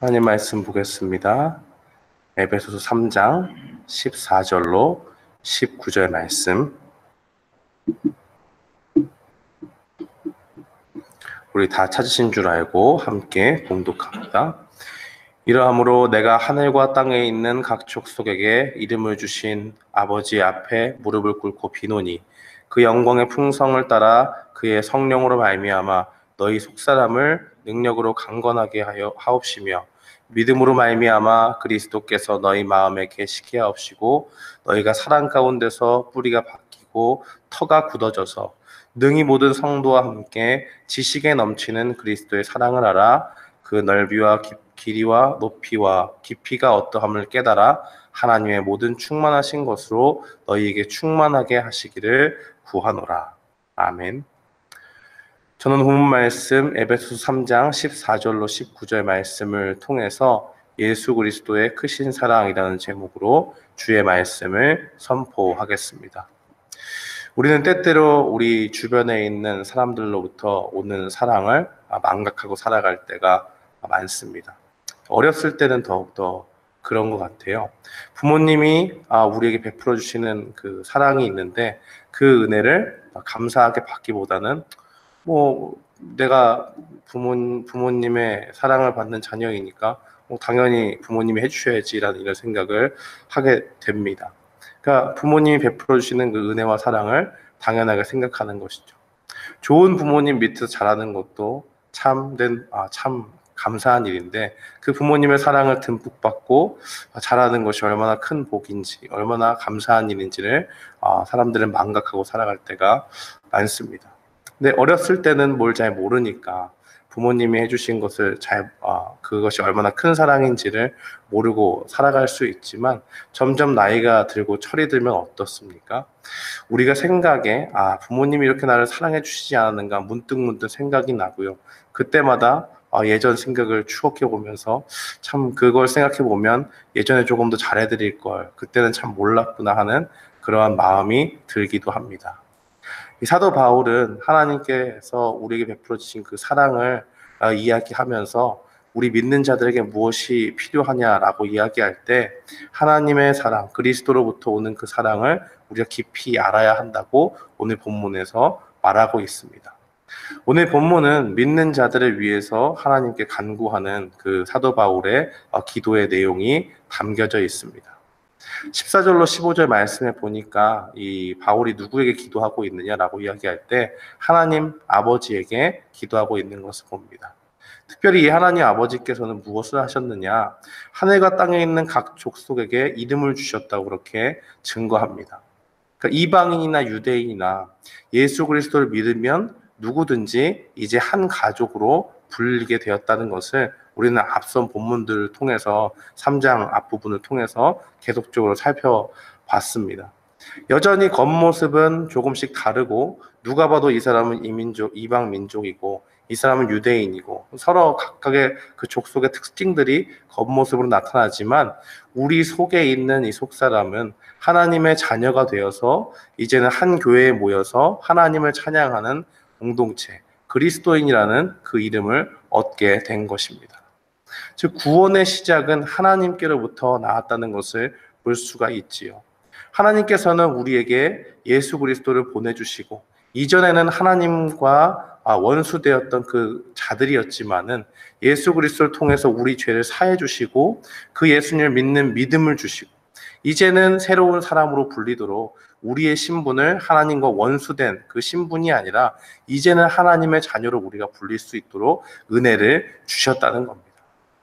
하나님 말씀 보겠습니다. 에베소서 3장 14절로 19절 말씀. 우리 다 찾으신 줄 알고 함께 봉독합니다. 이러함으로 내가 하늘과 땅에 있는 각 족속에게 이름을 주신 아버지 앞에 무릎을 꿇고 비노니 그 영광의 풍성을 따라 그의 성령으로 말미암아 너희 속사람을 능력으로 강건하게 하옵시며 믿음으로 말미암아 그리스도께서 너희 마음에 계시게 하옵시고 너희가 사랑 가운데서 뿌리가 박히고 터가 굳어져서 능히 모든 성도와 함께 지식에 넘치는 그리스도의 사랑을 알아 그 넓이와 길이와 높이와 깊이가 어떠함을 깨달아 하나님의 모든 충만하신 것으로 너희에게 충만하게 하시기를 구하노라. 아멘. 저는 본문 말씀 에베소서 3장 14절로 19절 말씀을 통해서 예수 그리스도의 크신 사랑이라는 제목으로 주의 말씀을 선포하겠습니다. 우리는 때때로 우리 주변에 있는 사람들로부터 오는 사랑을 망각하고 살아갈 때가 많습니다. 어렸을 때는 더욱더 그런 것 같아요. 부모님이 우리에게 베풀어 주시는 그 사랑이 있는데 그 은혜를 감사하게 받기보다는 내가 부모님의 사랑을 받는 자녀이니까 당연히 부모님이 해주셔야지라는 이런 생각을 하게 됩니다. 그러니까 부모님이 베풀어 주시는 그 은혜와 사랑을 당연하게 생각하는 것이죠. 좋은 부모님 밑에서 자라는 것도 참 감사한 일인데 그 부모님의 사랑을 듬뿍 받고 자라는 것이 얼마나 큰 복인지, 얼마나 감사한 일인지를 사람들은 망각하고 살아갈 때가 많습니다. 근데 어렸을 때는 뭘 잘 모르니까 부모님이 해주신 것을 그것이 얼마나 큰 사랑인지를 모르고 살아갈 수 있지만 점점 나이가 들고 철이 들면 어떻습니까? 우리가 생각에 부모님이 이렇게 나를 사랑해 주시지 않았는가 문득 생각이 나고요. 그때마다 예전 생각을 추억해 보면서 참 그걸 생각해 보면 예전에 조금 더 잘해드릴 걸 그때는 참 몰랐구나 하는 그러한 마음이 들기도 합니다. 이 사도 바울은 하나님께서 우리에게 베풀어 주신 그 사랑을 이야기하면서 우리 믿는 자들에게 무엇이 필요하냐라고 이야기할 때 하나님의 사랑, 그리스도로부터 오는 그 사랑을 우리가 깊이 알아야 한다고 오늘 본문에서 말하고 있습니다. 오늘 본문은 믿는 자들을 위해서 하나님께 간구하는 그 사도 바울의 기도의 내용이 담겨져 있습니다. 14절로 15절 말씀에 보니까 이 바울이 누구에게 기도하고 있느냐라고 이야기할 때 하나님 아버지에게 기도하고 있는 것을 봅니다. 특별히 이 하나님 아버지께서는 무엇을 하셨느냐? 하늘과 땅에 있는 각 족속에게 이름을 주셨다고 그렇게 증거합니다. 그러니까 이방인이나 유대인이나 예수 그리스도를 믿으면 누구든지 이제 한 가족으로 불리게 되었다는 것을 우리는 앞선 본문들을 통해서 3장 앞부분을 통해서 계속적으로 살펴봤습니다. 여전히 겉모습은 조금씩 다르고 누가 봐도 이 사람은 이방 민족이고 이 사람은 유대인이고 서로 각각의 그 족속의 특징들이 겉모습으로 나타나지만 우리 속에 있는 이 속사람은 하나님의 자녀가 되어서 이제는 한 교회에 모여서 하나님을 찬양하는 공동체, 그리스도인이라는 그 이름을 얻게 된 것입니다. 즉 구원의 시작은 하나님께로부터 나왔다는 것을 볼 수가 있지요. 하나님께서는 우리에게 예수 그리스도를 보내주시고 이전에는 하나님과 원수되었던 그 자들이었지만은 예수 그리스도를 통해서 우리 죄를 사해 주시고 그 예수님을 믿는 믿음을 주시고 이제는 새로운 사람으로 불리도록 우리의 신분을 하나님과 원수된 그 신분이 아니라 이제는 하나님의 자녀로 우리가 불릴 수 있도록 은혜를 주셨다는 겁니다.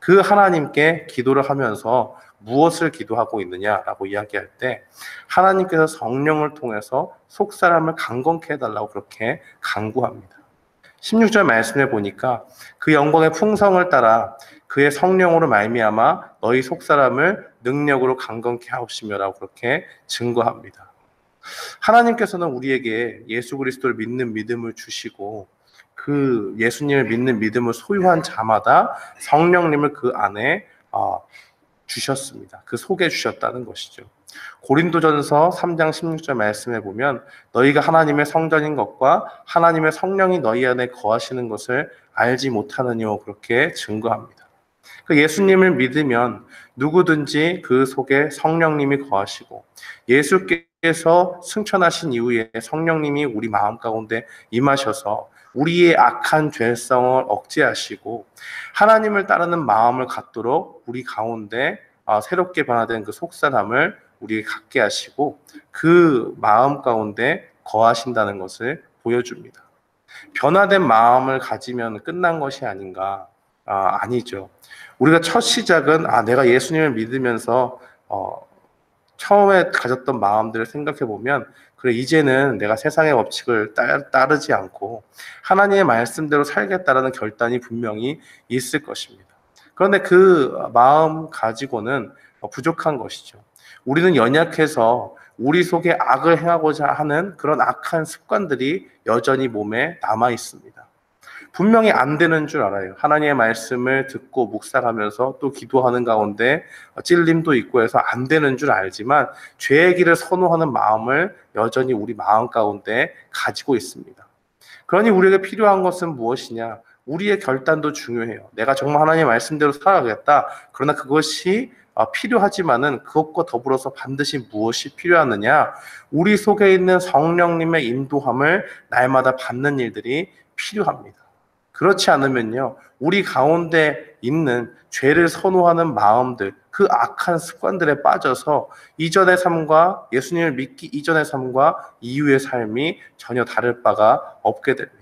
그 하나님께 기도를 하면서 무엇을 기도하고 있느냐라고 이야기할 때 하나님께서 성령을 통해서 속사람을 강건케 해달라고 그렇게 간구합니다. 16절 말씀에 보니까 그 영광의 풍성을 따라 그의 성령으로 말미암아 너희 속사람을 능력으로 강건케 하옵시며라고 그렇게 증거합니다. 하나님께서는 우리에게 예수 그리스도를 믿는 믿음을 주시고 그 예수님을 믿는 믿음을 소유한 자마다 성령님을 그 안에 주셨습니다. 그 속에 주셨다는 것이죠. 고린도전서 3장 16절 말씀에 보면 너희가 하나님의 성전인 것과 하나님의 성령이 너희 안에 거하시는 것을 알지 못하느냐고 그렇게 증거합니다. 그 예수님을 믿으면 누구든지 그 속에 성령님이 거하시고 예수께서 승천하신 이후에 성령님이 우리 마음 가운데 임하셔서 우리의 악한 죄성을 억제하시고 하나님을 따르는 마음을 갖도록 우리 가운데 새롭게 변화된 그 속사람을 우리에게 갖게 하시고 그 마음 가운데 거하신다는 것을 보여줍니다. 변화된 마음을 가지면 끝난 것이 아닌가? 아니죠. 우리가 첫 시작은 내가 예수님을 믿으면서 처음에 가졌던 마음들을 생각해 보면 그래 이제는 내가 세상의 법칙을 따르지 않고 하나님의 말씀대로 살겠다라는 결단이 분명히 있을 것입니다. 그런데 그 마음 가지고는 부족한 것이죠. 우리는 연약해서 우리 속에 악을 행하고자 하는 그런 악한 습관들이 여전히 몸에 남아 있습니다. 분명히 안 되는 줄 알아요. 하나님의 말씀을 듣고 묵상하면서 또 기도하는 가운데 찔림도 있고 해서 안 되는 줄 알지만 죄의 길을 선호하는 마음을 여전히 우리 마음 가운데 가지고 있습니다. 그러니 우리에게 필요한 것은 무엇이냐? 우리의 결단도 중요해요. 내가 정말 하나님의 말씀대로 살아가겠다. 그러나 그것이 필요하지만은 그것과 더불어서 반드시 무엇이 필요하느냐? 우리 속에 있는 성령님의 인도함을 날마다 받는 일들이 필요합니다. 그렇지 않으면요, 우리 가운데 있는 죄를 선호하는 마음들, 그 악한 습관들에 빠져서 이전의 삶과 예수님을 믿기 이전의 삶과 이후의 삶이 전혀 다를 바가 없게 됩니다.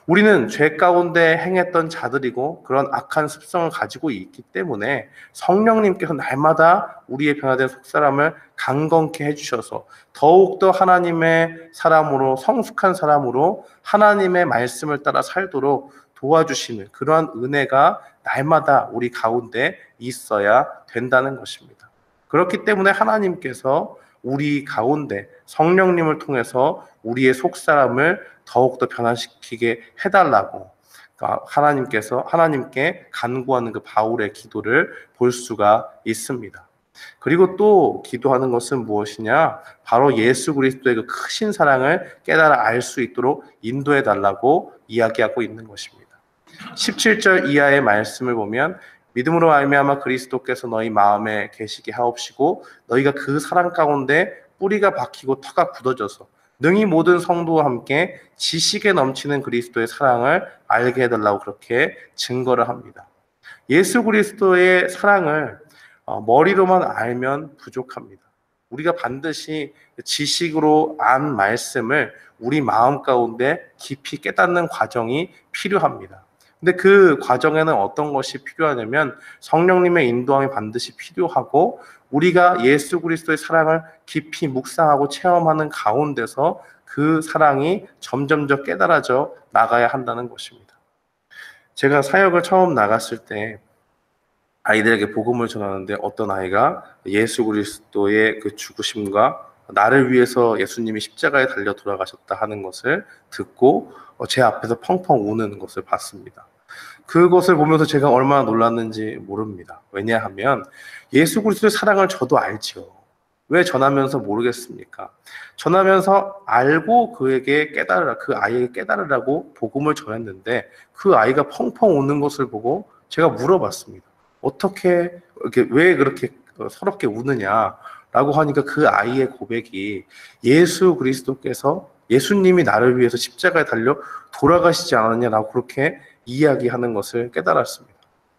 우리는 죄 가운데 행했던 자들이고 그런 악한 습성을 가지고 있기 때문에 성령님께서 날마다 우리의 변화된 속사람을 강건케 해주셔서 더욱더 하나님의 사람으로 성숙한 사람으로 하나님의 말씀을 따라 살도록 도와주시는 그러한 은혜가 날마다 우리 가운데 있어야 된다는 것입니다. 그렇기 때문에 하나님께서 우리 가운데 성령님을 통해서 우리의 속사람을 더욱더 변화시키게 해달라고 하나님께 간구하는 그 바울의 기도를 볼 수가 있습니다. 그리고 또 기도하는 것은 무엇이냐? 바로 예수 그리스도의 그 크신 사랑을 깨달아 알 수 있도록 인도해 달라고 이야기하고 있는 것입니다. 17절 이하의 말씀을 보면 믿음으로 말미암아 그리스도께서 너희 마음에 계시게 하옵시고 너희가 그 사랑 가운데 뿌리가 박히고 터가 굳어져서 능히 모든 성도와 함께 지식에 넘치는 그리스도의 사랑을 알게 해달라고 그렇게 증거를 합니다. 예수 그리스도의 사랑을 머리로만 알면 부족합니다. 우리가 반드시 지식으로 안 말씀을 우리 마음 가운데 깊이 깨닫는 과정이 필요합니다. 근데 그 과정에는 어떤 것이 필요하냐면 성령님의 인도함이 반드시 필요하고 우리가 예수 그리스도의 사랑을 깊이 묵상하고 체험하는 가운데서 그 사랑이 점점 더 깨달아져 나가야 한다는 것입니다. 제가 사역을 처음 나갔을 때 아이들에게 복음을 전하는데 어떤 아이가 예수 그리스도의 그 죽으심과 나를 위해서 예수님이 십자가에 달려 돌아가셨다 하는 것을 듣고 제 앞에서 펑펑 우는 것을 봤습니다. 그것을 보면서 제가 얼마나 놀랐는지 모릅니다. 왜냐하면 예수 그리스도의 사랑을 저도 알죠. 왜 전하면서 모르겠습니까? 전하면서 알고 그에게 깨달으라, 그 아이에게 깨달으라고 복음을 전했는데 그 아이가 펑펑 우는 것을 보고 제가 물어봤습니다. 왜 그렇게 서럽게 우느냐라고 하니까 그 아이의 고백이 예수 그리스도께서 예수님이 나를 위해서 십자가에 달려 돌아가시지 않았냐라고 그렇게 이야기하는 것을 깨달았습니다.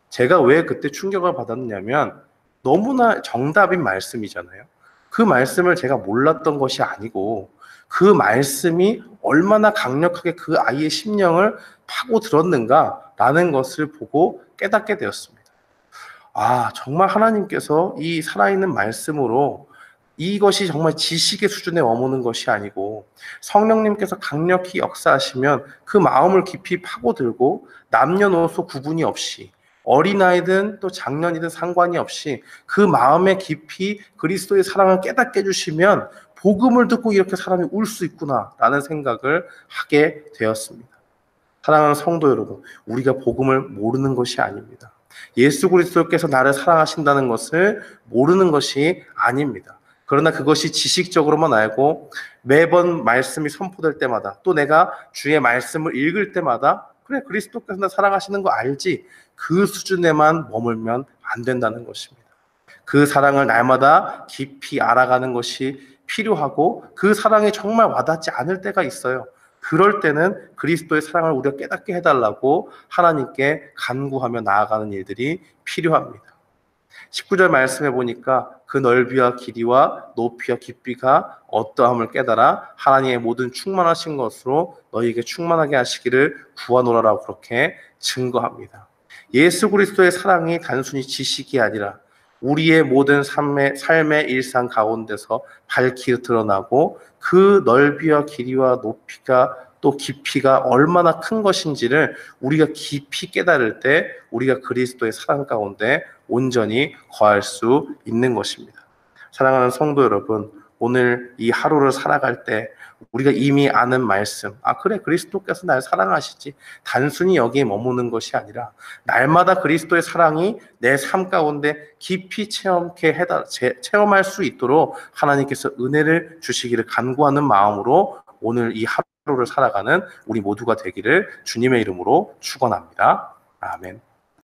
제가 왜 그때 충격을 받았냐면 너무나 정답인 말씀이잖아요. 그 말씀을 제가 몰랐던 것이 아니고 그 말씀이 얼마나 강력하게 그 아이의 심령을 파고들었는가라는 것을 보고 깨닫게 되었습니다. 정말 하나님께서 이 살아있는 말씀으로 이것이 정말 지식의 수준에 머무는 것이 아니고 성령님께서 강력히 역사하시면 그 마음을 깊이 파고들고 남녀노소 구분이 없이 어린아이든 또 장년이든 상관이 없이 그 마음에 깊이 그리스도의 사랑을 깨닫게 해주시면 복음을 듣고 이렇게 사람이 울 수 있구나라는 생각을 하게 되었습니다. 사랑하는 성도 여러분, 우리가 복음을 모르는 것이 아닙니다. 예수 그리스도께서 나를 사랑하신다는 것을 모르는 것이 아닙니다. 그러나 그것이 지식적으로만 알고 매번 말씀이 선포될 때마다 또 내가 주의 말씀을 읽을 때마다 그래, 그리스도께서 나 사랑하시는 거 알지? 그 수준에만 머물면 안 된다는 것입니다. 그 사랑을 날마다 깊이 알아가는 것이 필요하고 그 사랑이 정말 와닿지 않을 때가 있어요. 그럴 때는 그리스도의 사랑을 우리가 깨닫게 해달라고 하나님께 간구하며 나아가는 일들이 필요합니다. 19절 말씀해 보니까 그 넓이와 길이와 높이와 깊이가 어떠함을 깨달아 하나님의 모든 충만하신 것으로 너희에게 충만하게 하시기를 구하노라라고 그렇게 증거합니다. 예수 그리스도의 사랑이 단순히 지식이 아니라 우리의 모든 삶의 일상 가운데서 밝히 드러나고 그 넓이와 길이와 높이가 또 깊이가 얼마나 큰 것인지를 우리가 깊이 깨달을 때 우리가 그리스도의 사랑 가운데 온전히 거할 수 있는 것입니다. 사랑하는 성도 여러분, 오늘 이 하루를 살아갈 때 우리가 이미 아는 말씀, 그래, 그리스도께서 날 사랑하시지. 단순히 여기에 머무는 것이 아니라 날마다 그리스도의 사랑이 내 삶 가운데 깊이 체험할 수 있도록 하나님께서 은혜를 주시기를 간구하는 마음으로 오늘 이 하루를 살아가는 우리 모두가 되기를 주님의 이름으로 축원합니다. 아멘.